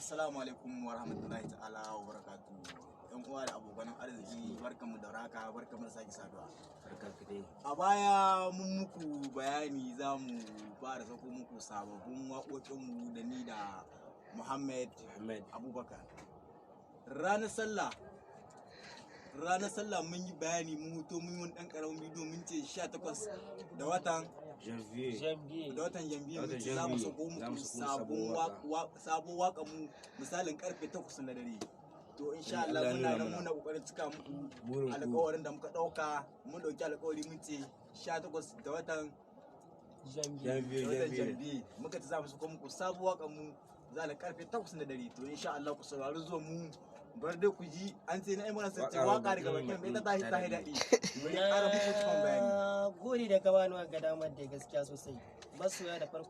Assalamu alaikum wa rahmatullahi ta'ala wa barakatuhu. Yan uwa da abokan arziki barkamu da raka barkamu da sake saduwa. A baya mun muku bayani za mu fara sako muku sababbin waƙoƙinmu da ni da Muhammad Abubakar. Ranar sallah mun yi bayani mun huto mun yi wani ɗan ƙaramin bidiyo mun ce 18 da watan janvier mun ce za mu sako muku sabon waƙa mu misalin karfe 8 na dare. To insha Allah muna kokarin cika muku alƙawarin da muka ɗauka. Mun ɗauki alƙawari mun ce 18 da watan janvier muka ce za mu sako muku sabon waƙa mu misalin karfe 8 na dare. To insha Allah ku saurari zuwa mu bar dai ku ji an ce na imana sace waka daga bakin mai ta tashi daɗi. Mun ƙara muku cikin bayani. Gode da gabanuwa ga damar da gaskiya sosai. Masoya da farko